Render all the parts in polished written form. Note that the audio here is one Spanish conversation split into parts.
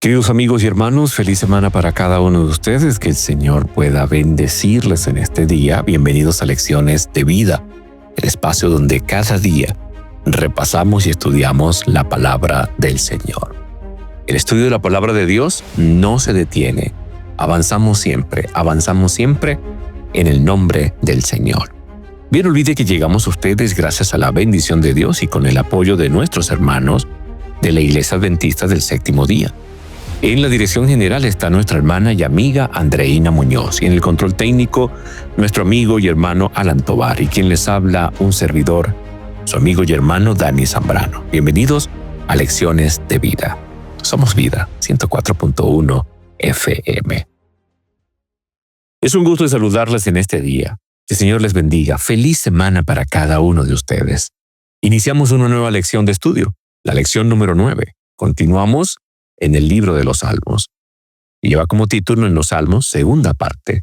Queridos amigos y hermanos, feliz semana para cada uno de ustedes. Que el Señor pueda bendecirles en este día. Bienvenidos a Lecciones de Vida, el espacio donde cada día repasamos y estudiamos la palabra del Señor. El estudio de la palabra de Dios no se detiene. Avanzamos siempre en el nombre del Señor. Bien, olvide que llegamos a ustedes gracias a la bendición de Dios y con el apoyo de nuestros hermanos de la Iglesia Adventista del Séptimo Día. En la dirección general está nuestra hermana y amiga Andreina Muñoz y en el control técnico nuestro amigo y hermano Alan Tovar y quien les habla un servidor, su amigo y hermano Dani Zambrano. Bienvenidos a Lecciones de Vida. Somos Vida 104.1 FM. Es un gusto saludarles en este día. Que el Señor les bendiga. Feliz semana para cada uno de ustedes. Iniciamos una nueva lección de estudio, la lección número 9. Continuamos en el libro de los Salmos. Y lleva como título en los Salmos, segunda parte.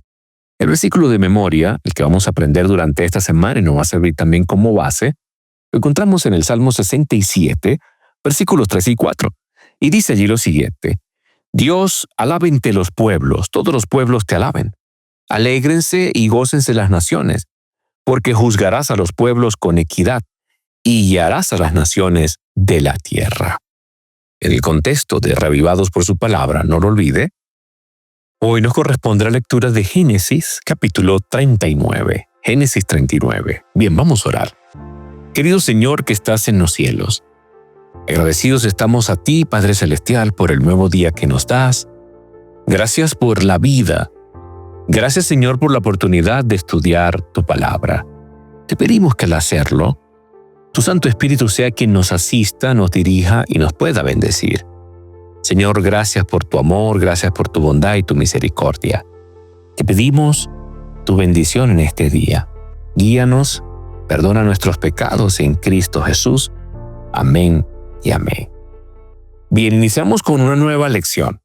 El versículo de memoria, el que vamos a aprender durante esta semana y nos va a servir también como base, lo encontramos en el Salmo 67, versículos 3 y 4. Y dice allí lo siguiente: Dios, alábente los pueblos, todos los pueblos te alaben. Alégrense y gócense las naciones, porque juzgarás a los pueblos con equidad y guiarás a las naciones de la tierra. En el contexto de Reavivados por su palabra, no lo olvide, hoy nos corresponde la lectura de Génesis capítulo 39. Génesis 39. Bien, vamos a orar. Querido Señor que estás en los cielos, agradecidos estamos a ti, Padre Celestial, por el nuevo día que nos das. Gracias por la vida. Gracias, Señor, por la oportunidad de estudiar tu palabra. Te pedimos que al hacerlo, tu Santo Espíritu sea quien nos asista, nos dirija y nos pueda bendecir. Señor, gracias por tu amor, gracias por tu bondad y tu misericordia. Te pedimos tu bendición en este día. Guíanos, perdona nuestros pecados en Cristo Jesús. Amén y amén. Bien, iniciamos con una nueva lección.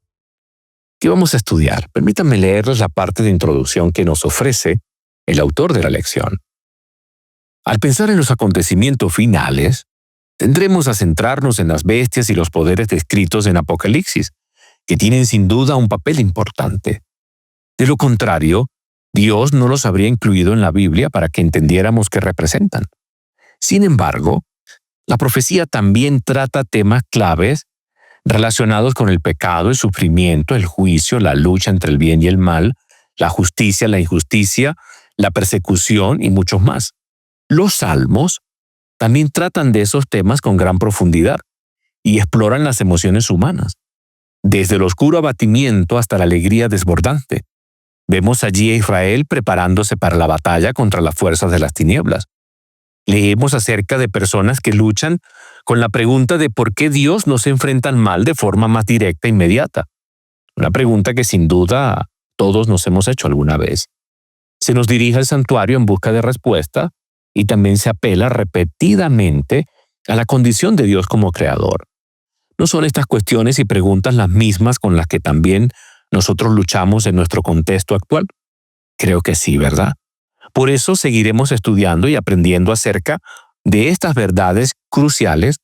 ¿Qué vamos a estudiar? Permítanme leerles la parte de introducción que nos ofrece el autor de la lección. Al pensar en los acontecimientos finales, tendremos a centrarnos en las bestias y los poderes descritos en Apocalipsis, que tienen sin duda un papel importante. De lo contrario, Dios no los habría incluido en la Biblia para que entendiéramos qué representan. Sin embargo, la profecía también trata temas claves relacionados con el pecado, el sufrimiento, el juicio, la lucha entre el bien y el mal, la justicia, la injusticia, la persecución y muchos más. Los Salmos también tratan de esos temas con gran profundidad y exploran las emociones humanas, desde el oscuro abatimiento hasta la alegría desbordante. Vemos allí a Israel preparándose para la batalla contra las fuerzas de las tinieblas. Leemos acerca de personas que luchan con la pregunta de por qué Dios no se enfrenta al mal de forma más directa e inmediata. Una pregunta que sin duda todos nos hemos hecho alguna vez. Se nos dirige al santuario en busca de respuesta y también se apela repetidamente a la condición de Dios como creador. ¿No son estas cuestiones y preguntas las mismas con las que también nosotros luchamos en nuestro contexto actual? Creo que sí, ¿verdad? Por eso seguiremos estudiando y aprendiendo acerca de estas verdades cruciales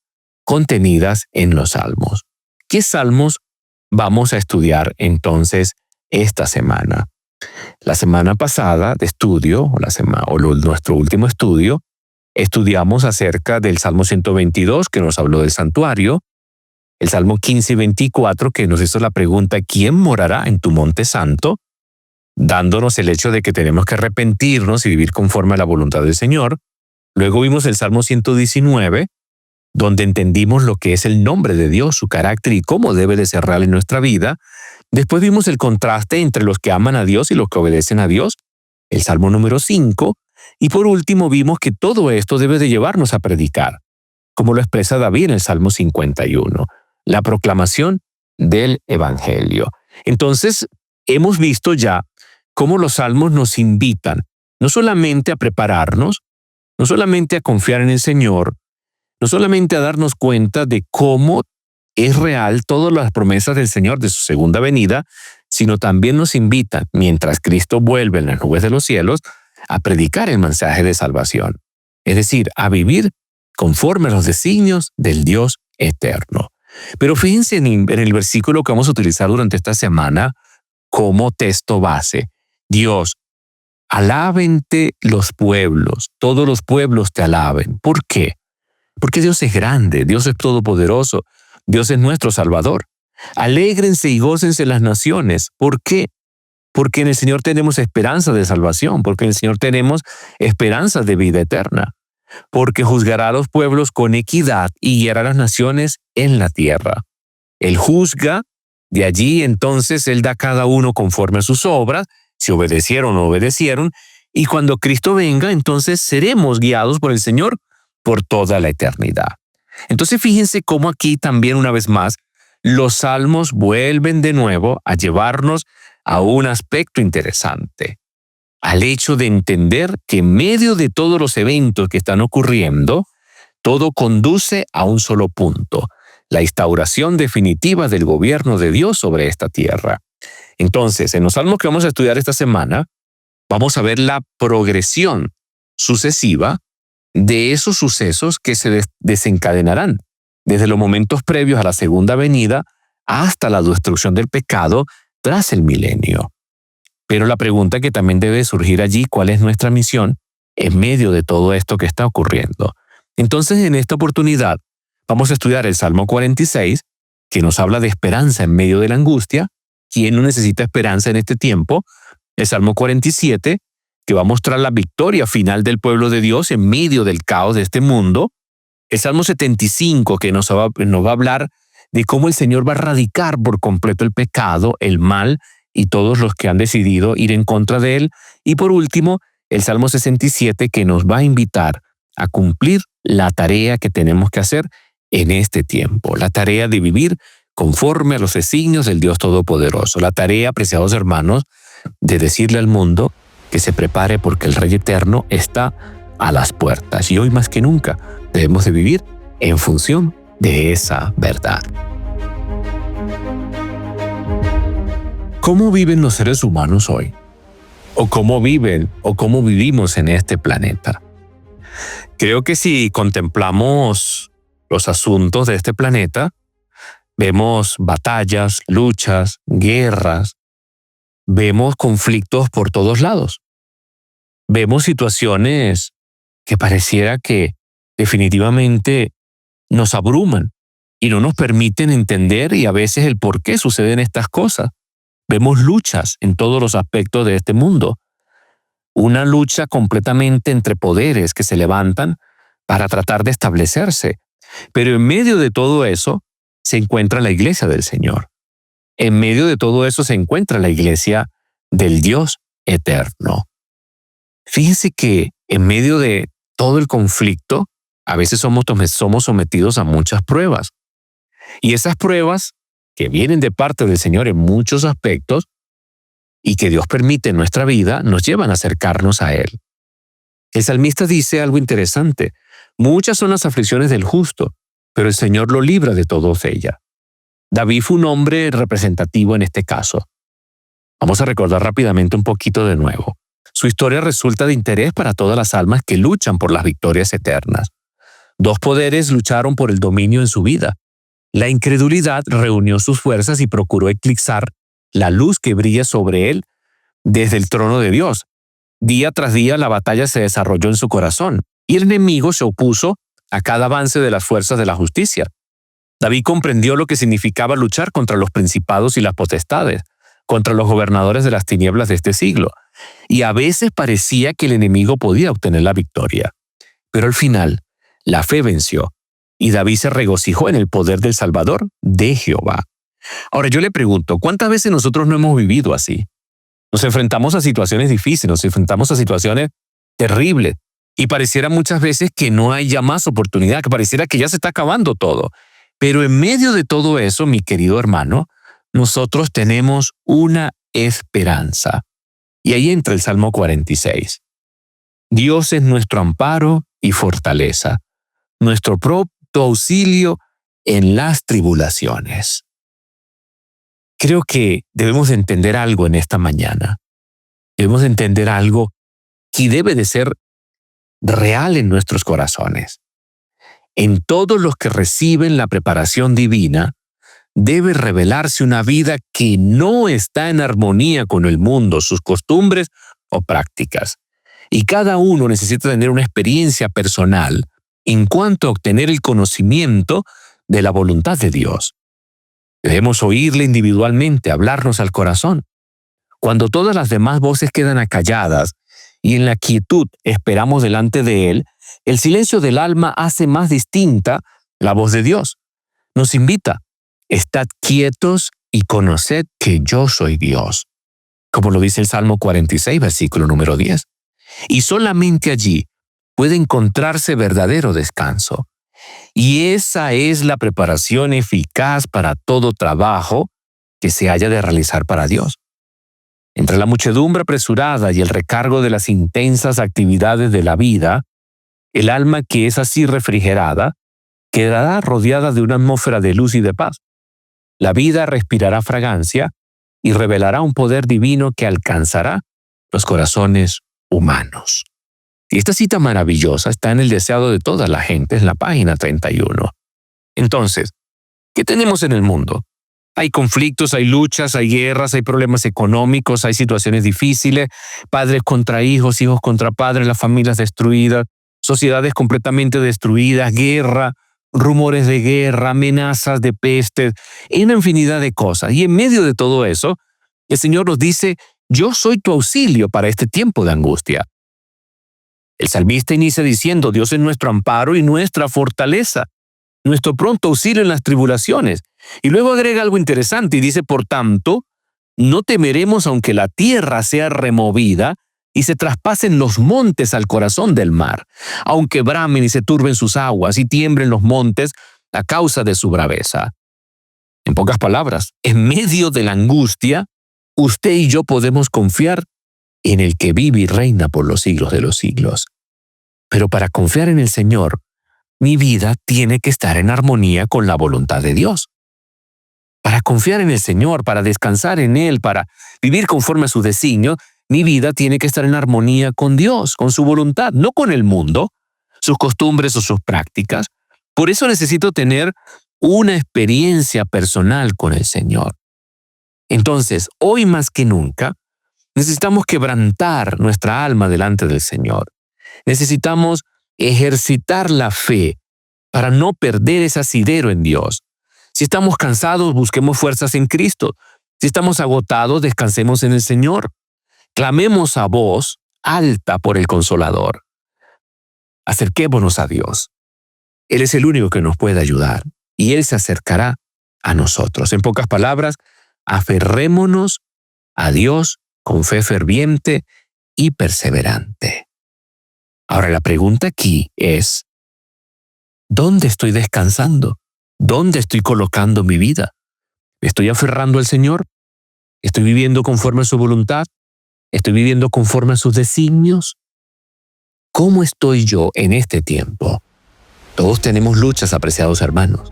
contenidas en los Salmos. ¿Qué Salmos vamos a estudiar entonces esta semana? La semana pasada de estudio, nuestro último estudio, estudiamos acerca del Salmo 122 que nos habló del santuario, el Salmo 15 y 24 que nos hizo la pregunta ¿quién morará en tu monte santo?, dándonos el hecho de que tenemos que arrepentirnos y vivir conforme a la voluntad del Señor. Luego vimos el Salmo 119, donde entendimos lo que es el nombre de Dios, su carácter y cómo debe de ser real en nuestra vida. Después vimos el contraste entre los que aman a Dios y los que obedecen a Dios, el Salmo número 5, y por último vimos que todo esto debe de llevarnos a predicar, como lo expresa David en el Salmo 51, la proclamación del Evangelio. Entonces, hemos visto ya cómo los Salmos nos invitan no solamente a prepararnos, no solamente a confiar en el Señor, no solamente a darnos cuenta de cómo es real todas las promesas del Señor de su segunda venida, sino también nos invita, mientras Cristo vuelve en las nubes de los cielos, a predicar el mensaje de salvación, es decir, a vivir conforme a los designios del Dios eterno. Pero fíjense en el versículo que vamos a utilizar durante esta semana como texto base. Dios, alábente los pueblos, todos los pueblos te alaben. ¿Por qué? Porque Dios es grande, Dios es todopoderoso, Dios es nuestro Salvador. Alégrense y gócense las naciones. ¿Por qué? Porque en el Señor tenemos esperanza de salvación, porque en el Señor tenemos esperanza de vida eterna, porque juzgará a los pueblos con equidad y guiará a las naciones en la tierra. Él juzga, de allí entonces Él da a cada uno conforme a sus obras, si obedecieron o no obedecieron, y cuando Cristo venga, entonces seremos guiados por el Señor por toda la eternidad. Entonces fíjense cómo aquí también una vez más los salmos vuelven de nuevo a llevarnos a un aspecto interesante, al hecho de entender que en medio de todos los eventos que están ocurriendo, todo conduce a un solo punto, la instauración definitiva del gobierno de Dios sobre esta tierra. Entonces, en los salmos que vamos a estudiar esta semana, vamos a ver la progresión sucesiva de esos sucesos que se desencadenarán desde los momentos previos a la segunda venida hasta la destrucción del pecado tras el milenio. Pero la pregunta que también debe surgir allí, ¿cuál es nuestra misión en medio de todo esto que está ocurriendo? Entonces, en esta oportunidad, vamos a estudiar el Salmo 46, que nos habla de esperanza en medio de la angustia. ¿Quién no necesita esperanza en este tiempo? El Salmo 47, que va a mostrar la victoria final del pueblo de Dios en medio del caos de este mundo. El Salmo 75, que nos va a hablar de cómo el Señor va a erradicar por completo el pecado, el mal y todos los que han decidido ir en contra de él. Y por último, el Salmo 67, que nos va a invitar a cumplir la tarea que tenemos que hacer en este tiempo, la tarea de vivir conforme a los designios del Dios Todopoderoso, la tarea, apreciados hermanos, de decirle al mundo que se prepare porque el Rey Eterno está a las puertas y hoy más que nunca debemos de vivir en función de esa verdad. ¿Cómo viven los seres humanos hoy? ¿O cómo viven o cómo vivimos en este planeta? Creo que si contemplamos los asuntos de este planeta, vemos batallas, luchas, guerras, vemos conflictos por todos lados. Vemos situaciones que pareciera que definitivamente nos abruman y no nos permiten entender y a veces el por qué suceden estas cosas. Vemos luchas en todos los aspectos de este mundo. Una lucha completamente entre poderes que se levantan para tratar de establecerse. Pero en medio de todo eso se encuentra la iglesia del Señor. En medio de todo eso se encuentra la iglesia del Dios eterno. Fíjense que en medio de todo el conflicto, a veces somos sometidos a muchas pruebas. Y esas pruebas que vienen de parte del Señor en muchos aspectos y que Dios permite en nuestra vida, nos llevan a acercarnos a Él. El salmista dice algo interesante. Muchas son las aflicciones del justo, pero el Señor lo libra de todas ellas. David fue un hombre representativo en este caso. Vamos a recordar rápidamente un poquito de nuevo. Su historia resulta de interés para todas las almas que luchan por las victorias eternas. Dos poderes lucharon por el dominio en su vida. La incredulidad reunió sus fuerzas y procuró eclipsar la luz que brilla sobre él desde el trono de Dios. Día tras día la batalla se desarrolló en su corazón y el enemigo se opuso a cada avance de las fuerzas de la justicia. David comprendió lo que significaba luchar contra los principados y las potestades, contra los gobernadores de las tinieblas de este siglo, y a veces parecía que el enemigo podía obtener la victoria. Pero al final, la fe venció, y David se regocijó en el poder del Salvador de Jehová. Ahora yo le pregunto, ¿cuántas veces nosotros no hemos vivido así? Nos enfrentamos a situaciones difíciles, nos enfrentamos a situaciones terribles, y pareciera muchas veces que no hay ya más oportunidad, que pareciera que ya se está acabando todo. Pero en medio de todo eso, mi querido hermano, nosotros tenemos una esperanza. Y ahí entra el Salmo 46. Dios es nuestro amparo y fortaleza, nuestro pronto auxilio en las tribulaciones. Creo que debemos entender algo en esta mañana. Debemos entender algo que debe de ser real en nuestros corazones. En todos los que reciben la preparación divina, debe revelarse una vida que no está en armonía con el mundo, sus costumbres o prácticas. Y cada uno necesita tener una experiencia personal en cuanto a obtener el conocimiento de la voluntad de Dios. Debemos oírle individualmente, hablarnos al corazón. Cuando todas las demás voces quedan acalladas y en la quietud esperamos delante de Él, el silencio del alma hace más distinta la voz de Dios. Nos invita: estad quietos y conoced que yo soy Dios, como lo dice el Salmo 46, versículo número 10. Y solamente allí puede encontrarse verdadero descanso. Y esa es la preparación eficaz para todo trabajo que se haya de realizar para Dios. Entre la muchedumbre apresurada y el recargo de las intensas actividades de la vida, el alma que es así refrigerada quedará rodeada de una atmósfera de luz y de paz. La vida respirará fragancia y revelará un poder divino que alcanzará los corazones humanos. Y esta cita maravillosa está en el deseado de toda la gente, en la página 31. Entonces, ¿qué tenemos en el mundo? Hay conflictos, hay luchas, hay guerras, hay problemas económicos, hay situaciones difíciles, padres contra hijos, hijos contra padres, las familias destruidas, sociedades completamente destruidas, guerra, rumores de guerra, amenazas de pestes, y una infinidad de cosas. Y en medio de todo eso, el Señor nos dice: yo soy tu auxilio para este tiempo de angustia. El salmista inicia diciendo: Dios es nuestro amparo y nuestra fortaleza, nuestro pronto auxilio en las tribulaciones. Y luego agrega algo interesante y dice: por tanto, no temeremos aunque la tierra sea removida y se traspasen los montes al corazón del mar, aunque bramen y se turben sus aguas y tiemblen los montes a causa de su braveza. En pocas palabras, en medio de la angustia, usted y yo podemos confiar en el que vive y reina por los siglos de los siglos. Pero para confiar en el Señor, mi vida tiene que estar en armonía con la voluntad de Dios. Para confiar en el Señor, para descansar en Él, para vivir conforme a sus designios, mi vida tiene que estar en armonía con Dios, con su voluntad, no con el mundo, sus costumbres o sus prácticas. Por eso necesito tener una experiencia personal con el Señor. Entonces, hoy más que nunca, necesitamos quebrantar nuestra alma delante del Señor. Necesitamos ejercitar la fe para no perder ese asidero en Dios. Si estamos cansados, busquemos fuerzas en Cristo. Si estamos agotados, descansemos en el Señor. Clamemos a voz alta por el Consolador. Acerquémonos a Dios. Él es el único que nos puede ayudar y Él se acercará a nosotros. En pocas palabras, aferrémonos a Dios con fe ferviente y perseverante. Ahora la pregunta aquí es: ¿dónde estoy descansando? ¿Dónde estoy colocando mi vida? ¿Me estoy aferrando al Señor? ¿Estoy viviendo conforme a su voluntad? ¿Estoy viviendo conforme a sus designios? ¿Cómo estoy yo en este tiempo? Todos tenemos luchas, apreciados hermanos.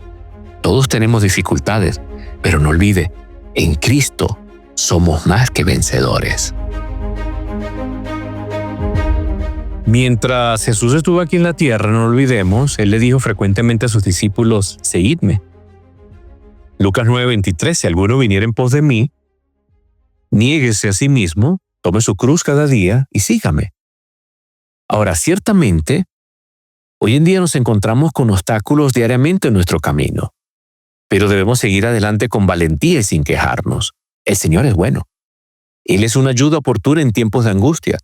Todos tenemos dificultades, pero no olvide, en Cristo somos más que vencedores. Mientras Jesús estuvo aquí en la tierra, no olvidemos, Él le dijo frecuentemente a sus discípulos: seguidme. Lucas 9:23, si alguno viniera en pos de mí, niéguese a sí mismo, tome su cruz cada día y sígame. Ahora, ciertamente, hoy en día nos encontramos con obstáculos diariamente en nuestro camino, pero debemos seguir adelante con valentía y sin quejarnos. El Señor es bueno. Él es una ayuda oportuna en tiempos de angustia.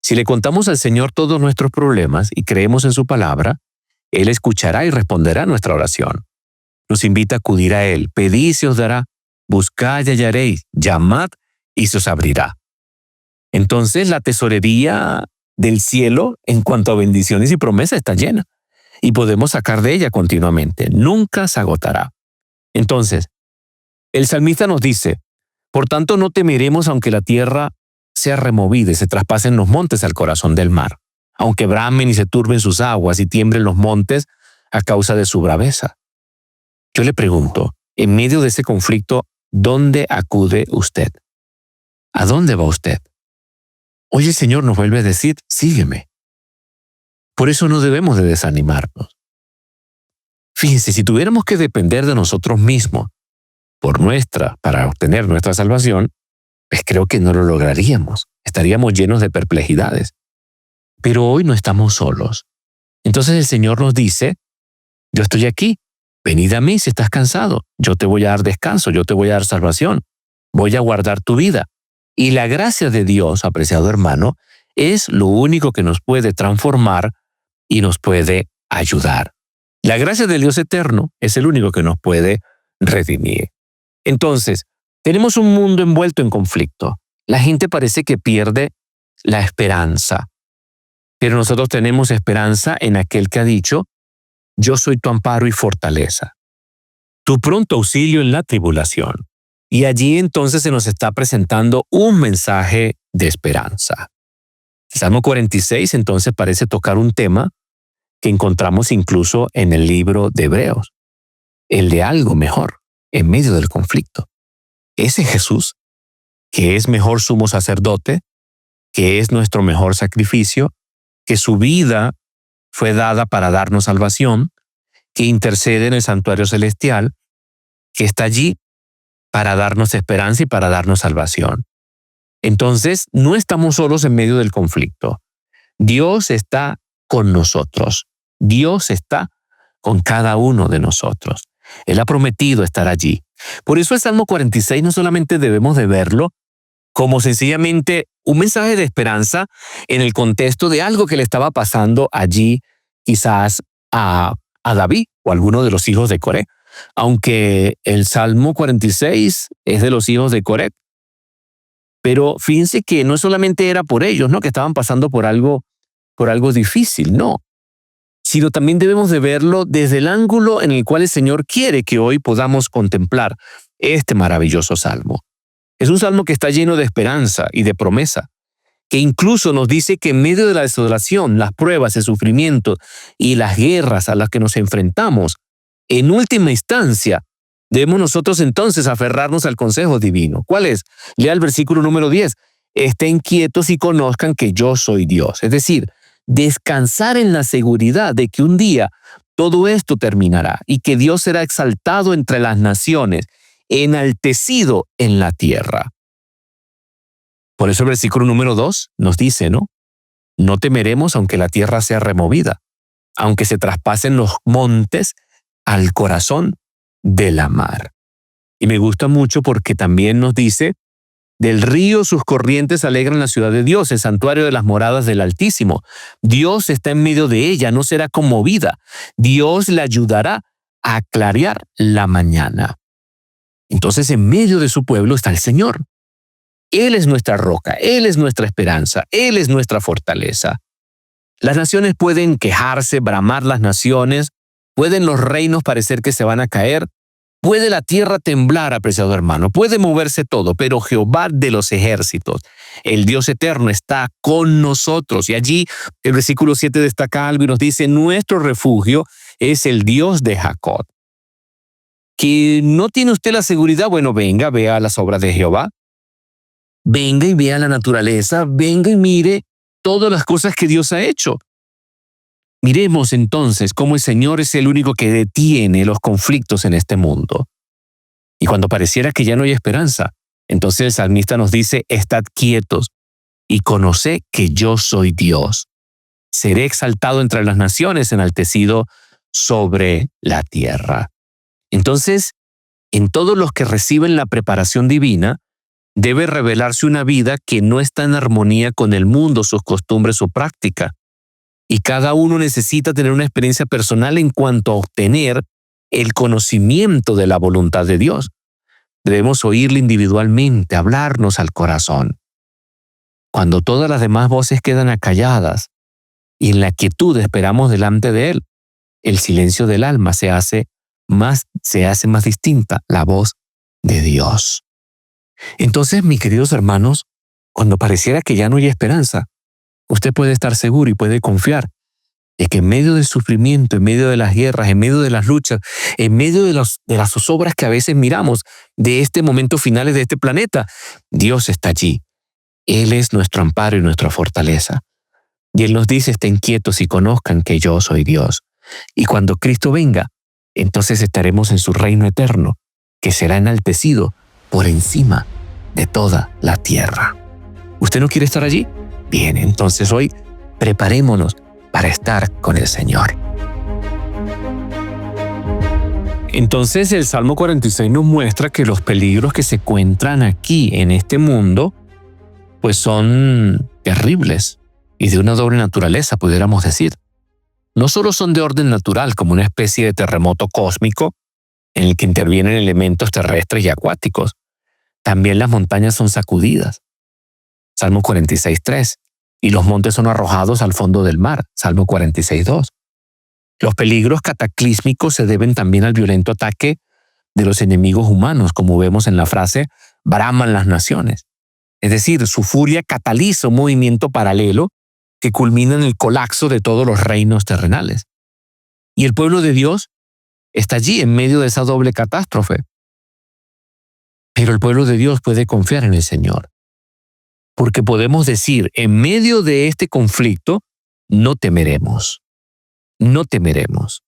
Si le contamos al Señor todos nuestros problemas y creemos en su palabra, Él escuchará y responderá nuestra oración. Nos invita a acudir a Él. Pedid y se os dará, buscad y hallaréis, llamad y se os abrirá. Entonces la tesorería del cielo en cuanto a bendiciones y promesas está llena y podemos sacar de ella continuamente. Nunca se agotará. Entonces, el salmista nos dice: por tanto no temeremos aunque la tierra sea removida y se traspasen los montes al corazón del mar, aunque bramen y se turben sus aguas y tiemblen los montes a causa de su braveza. Yo le pregunto, en medio de ese conflicto, ¿dónde acude usted? ¿A dónde va usted? Hoy el Señor nos vuelve a decir: sígueme. Por eso no debemos de desanimarnos. Fíjense, si tuviéramos que depender de nosotros mismos para obtener nuestra salvación, pues creo que no lo lograríamos. Estaríamos llenos de perplejidades. Pero hoy no estamos solos. Entonces el Señor nos dice, yo estoy aquí, venid a mí si estás cansado, yo te voy a dar descanso, yo te voy a dar salvación, voy a guardar tu vida. Y la gracia de Dios, apreciado hermano, es lo único que nos puede transformar y nos puede ayudar. La gracia del Dios eterno es el único que nos puede redimir. Entonces, tenemos un mundo envuelto en conflicto. La gente parece que pierde la esperanza. Pero nosotros tenemos esperanza en aquel que ha dicho, yo soy tu amparo y fortaleza, tu pronto auxilio en la tribulación. Y allí entonces se nos está presentando un mensaje de esperanza. El Salmo 46 entonces parece tocar un tema que encontramos incluso en el libro de Hebreos, el de algo mejor en medio del conflicto. Ese Jesús, que es mejor sumo sacerdote, que es nuestro mejor sacrificio, que su vida fue dada para darnos salvación, que intercede en el santuario celestial, que está allí para darnos esperanza y para darnos salvación. Entonces, no estamos solos en medio del conflicto. Dios está con nosotros. Dios está con cada uno de nosotros. Él ha prometido estar allí. Por eso el Salmo 46 no solamente debemos de verlo como sencillamente un mensaje de esperanza en el contexto de algo que le estaba pasando allí quizás a David o a alguno de los hijos de Coré. Aunque el Salmo 46 es de los hijos de Coré. Pero fíjense que no solamente era por ellos, ¿no?, que estaban pasando por algo difícil, no. Sino también debemos de verlo desde el ángulo en el cual el Señor quiere que hoy podamos contemplar este maravilloso salmo. Es un salmo que está lleno de esperanza y de promesa, que incluso nos dice que en medio de la desolación, las pruebas, el sufrimiento y las guerras a las que nos enfrentamos, en última instancia, debemos nosotros entonces aferrarnos al consejo divino. ¿Cuál es? Lea el versículo número 10. Estén quietos y conozcan que yo soy Dios. Es decir, descansar en la seguridad de que un día todo esto terminará y que Dios será exaltado entre las naciones, enaltecido en la tierra. Por eso el versículo número 2 nos dice, ¿no? No temeremos aunque la tierra sea removida, aunque se traspasen los montes al corazón de la mar. Y me gusta mucho porque también nos dice, del río sus corrientes alegran la ciudad de Dios, el santuario de las moradas del Altísimo. Dios está en medio de ella, no será conmovida. Dios la ayudará a clarear la mañana. Entonces, en medio de su pueblo está el Señor. Él es nuestra roca, Él es nuestra esperanza, Él es nuestra fortaleza. Las naciones pueden quejarse, bramar las naciones, pueden los reinos parecer que se van a caer, puede la tierra temblar, apreciado hermano, puede moverse todo, pero Jehová de los ejércitos, el Dios eterno, está con nosotros. Y allí el versículo 7 destaca algo y nos dice, nuestro refugio es el Dios de Jacob. ¿Que no tiene usted la seguridad? Bueno, venga, vea las obras de Jehová. Venga y vea la naturaleza, venga y mire todas las cosas que Dios ha hecho. Miremos entonces cómo el Señor es el único que detiene los conflictos en este mundo. Y cuando pareciera que ya no hay esperanza, entonces el salmista nos dice, estad quietos y conoced que yo soy Dios. Seré exaltado entre las naciones, enaltecido sobre la tierra. Entonces, en todos los que reciben la preparación divina, debe revelarse una vida que no está en armonía con el mundo, sus costumbres o práctica. Y cada uno necesita tener una experiencia personal en cuanto a obtener el conocimiento de la voluntad de Dios. Debemos oírle individualmente, hablarnos al corazón. Cuando todas las demás voces quedan acalladas y en la quietud esperamos delante de Él, el silencio del alma se hace más distinta, la voz de Dios. Entonces, mis queridos hermanos, cuando pareciera que ya no hay esperanza, usted puede estar seguro y puede confiar de que en medio del sufrimiento, en medio de las guerras, en medio de las luchas, en medio de las zozobras que a veces miramos de este momento finales de este planeta, Dios está allí. Él es nuestro amparo y nuestra fortaleza. Y Él nos dice, estén quietos y conozcan que yo soy Dios. Y cuando Cristo venga, entonces estaremos en su reino eterno, que será enaltecido por encima de toda la tierra. ¿Usted no quiere estar allí? Bien, entonces hoy preparémonos para estar con el Señor. Entonces el Salmo 46 nos muestra que los peligros que se encuentran aquí en este mundo pues son terribles y de una doble naturaleza, pudiéramos decir. No solo son de orden natural, como una especie de terremoto cósmico en el que intervienen elementos terrestres y acuáticos. También las montañas son sacudidas. Salmo 46:3. Y los montes son arrojados al fondo del mar. Salmo 46:2. Los peligros cataclísmicos se deben también al violento ataque de los enemigos humanos, como vemos en la frase, braman las naciones. Es decir, su furia cataliza un movimiento paralelo que culmina en el colapso de todos los reinos terrenales. Y el pueblo de Dios está allí en medio de esa doble catástrofe. Pero el pueblo de Dios puede confiar en el Señor. Porque podemos decir, en medio de este conflicto, no temeremos. No temeremos.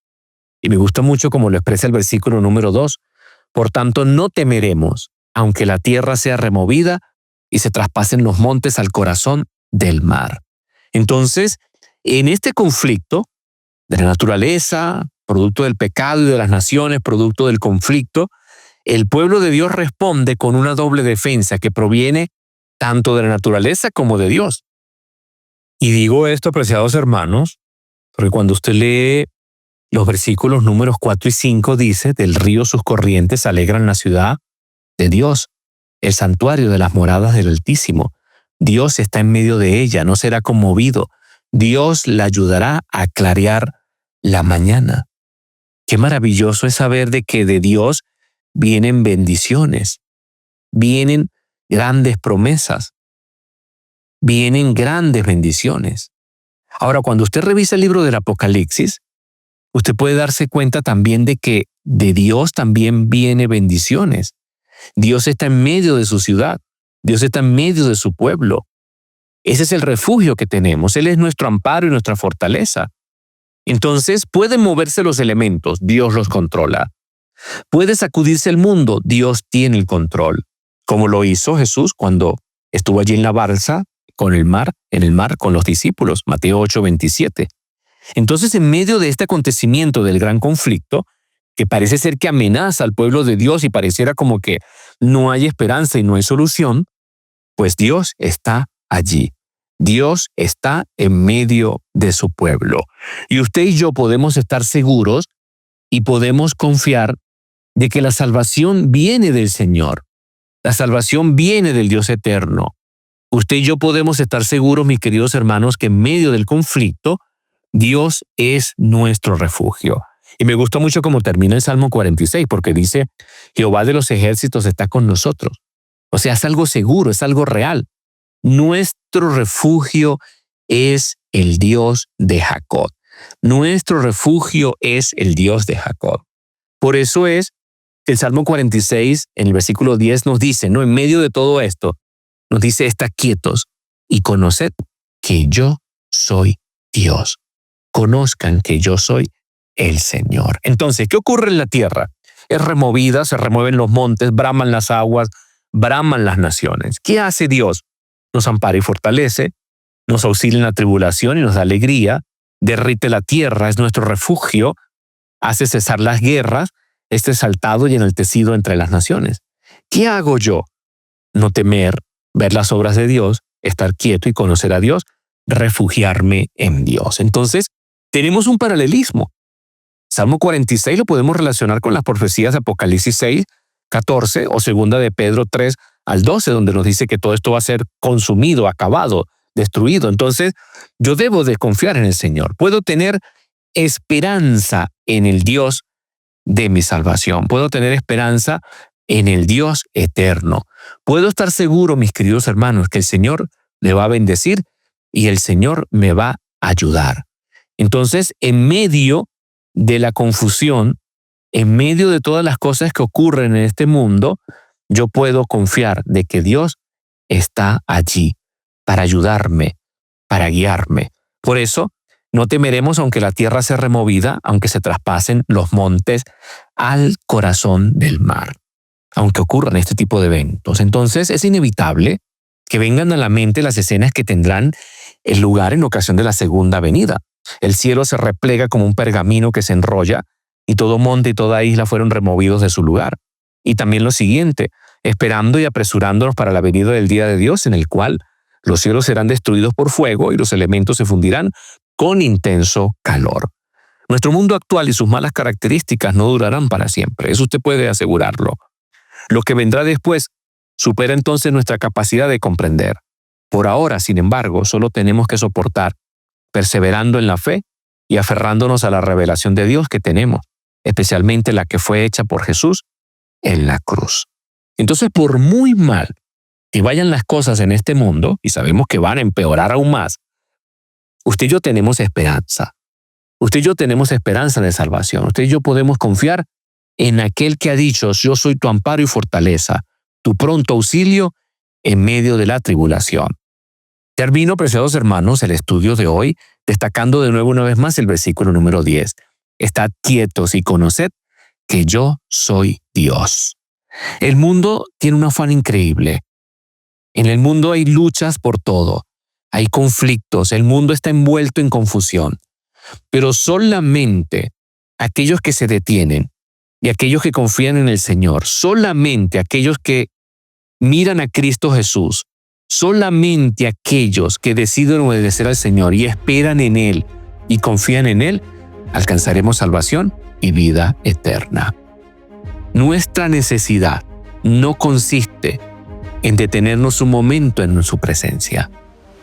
Y me gusta mucho como lo expresa el versículo número 2. Por tanto, no temeremos, aunque la tierra sea removida y se traspasen los montes al corazón del mar. Entonces, en este conflicto de la naturaleza, producto del pecado y de las naciones, producto del conflicto, el pueblo de Dios responde con una doble defensa que proviene tanto de la naturaleza como de Dios. Y digo esto, apreciados hermanos, porque cuando usted lee los versículos números 4 y 5, dice, del río sus corrientes alegran la ciudad de Dios, el santuario de las moradas del Altísimo. Dios está en medio de ella, no será conmovido. Dios la ayudará a clarear la mañana. Qué maravilloso es saber de que de Dios vienen bendiciones, vienen grandes promesas, vienen grandes bendiciones. Ahora, cuando usted revisa el libro del Apocalipsis, usted puede darse cuenta también de que de Dios también viene bendiciones. Dios está en medio de su ciudad. Dios está en medio de su pueblo. Ese es el refugio que tenemos. Él es nuestro amparo y nuestra fortaleza. Entonces, pueden moverse los elementos. Dios los controla. Puede sacudirse el mundo. Dios tiene el control. Como lo hizo Jesús cuando estuvo allí en la balsa, en el mar con los discípulos. Mateo 8:27. Entonces, en medio de este acontecimiento del gran conflicto, que parece ser que amenaza al pueblo de Dios y pareciera como que no hay esperanza y no hay solución, pues Dios está allí. Dios está en medio de su pueblo. Y usted y yo podemos estar seguros y podemos confiar de que la salvación viene del Señor. La salvación viene del Dios eterno. Usted y yo podemos estar seguros, mis queridos hermanos, que en medio del conflicto, Dios es nuestro refugio. Y me gusta mucho cómo termina el Salmo 46, porque dice, Jehová de los ejércitos está con nosotros. O sea, es algo seguro, es algo real. Nuestro refugio es el Dios de Jacob. Nuestro refugio es el Dios de Jacob. Por eso es que el Salmo 46, en el versículo 10, nos dice, ¿no? En medio de todo esto, nos dice, estad quietos y conoced que yo soy Dios. Conozcan que yo soy el Señor. Entonces, ¿qué ocurre en la tierra? Es removida, se remueven los montes, braman las aguas, braman las naciones. ¿Qué hace Dios? Nos ampara y fortalece, nos auxilia en la tribulación y nos da alegría, derrite la tierra, es nuestro refugio, hace cesar las guerras, es exaltado y enaltecido entre las naciones. ¿Qué hago yo? No temer, ver las obras de Dios, estar quieto y conocer a Dios, refugiarme en Dios. Entonces, tenemos un paralelismo. Salmo 46 lo podemos relacionar con las profecías de Apocalipsis 6, 14 o segunda de Pedro 3 al 12, donde nos dice que todo esto va a ser consumido, acabado, destruido. Entonces, yo debo de confiar en el Señor. Puedo tener esperanza en el Dios de mi salvación. Puedo tener esperanza en el Dios eterno. Puedo estar seguro, mis queridos hermanos, que el Señor le va a bendecir y el Señor me va a ayudar. Entonces, en medio de la confusión, en medio de todas las cosas que ocurren en este mundo, yo puedo confiar de que Dios está allí para ayudarme, para guiarme. Por eso, No temeremos aunque la tierra sea removida, aunque se traspasen los montes al corazón del mar, aunque ocurran este tipo de eventos. Entonces es inevitable que vengan a la mente las escenas que tendrán el lugar en ocasión de la segunda venida. El cielo se replega como un pergamino que se enrolla y todo monte y toda isla fueron removidos de su lugar. Y también lo siguiente, esperando y apresurándonos para la venida del día de Dios, en el cual los cielos serán destruidos por fuego y los elementos se fundirán con intenso calor. Nuestro mundo actual y sus malas características no durarán para siempre, eso usted puede asegurarlo. Lo que vendrá después supera entonces nuestra capacidad de comprender. Por ahora, sin embargo, solo tenemos que soportar, perseverando en la fe y aferrándonos a la revelación de Dios que tenemos, especialmente la que fue hecha por Jesús en la cruz. Entonces, por muy mal que vayan las cosas en este mundo, y sabemos que van a empeorar aún más, usted y yo tenemos esperanza. Usted y yo tenemos esperanza de salvación. Usted y yo podemos confiar en aquel que ha dicho, yo soy tu amparo y fortaleza, tu pronto auxilio en medio de la tribulación. Termino, preciados hermanos, el estudio de hoy, destacando de nuevo una vez más el versículo número 10. Estad quietos y conoced que yo soy Dios. El mundo tiene un afán increíble. En el mundo hay luchas por todo. Hay conflictos. El mundo está envuelto en confusión. Pero solamente aquellos que se detienen y aquellos que confían en el Señor, solamente aquellos que miran a Cristo Jesús, solamente aquellos que deciden obedecer al Señor y esperan en Él y confían en Él, alcanzaremos salvación y vida eterna. Nuestra necesidad no consiste en detenernos un momento en su presencia,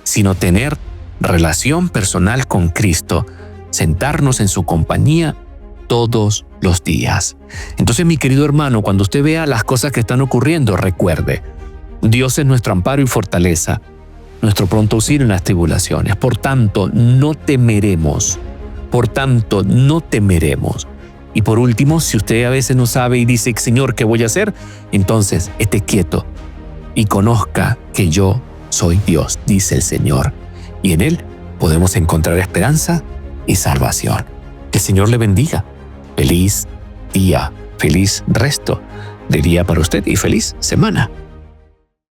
sino tener relación personal con Cristo, sentarnos en su compañía todos los días. Entonces, mi querido hermano, cuando usted vea las cosas que están ocurriendo, recuerde, Dios es nuestro amparo y fortaleza, nuestro pronto auxilio en las tribulaciones. Por tanto, no temeremos. Y por último, si usted a veces no sabe y dice, Señor, ¿qué voy a hacer? Entonces, esté quieto y conozca que yo soy Dios, dice el Señor. Y en Él podemos encontrar esperanza y salvación. Que el Señor le bendiga. Feliz día, feliz resto de día para usted y feliz semana.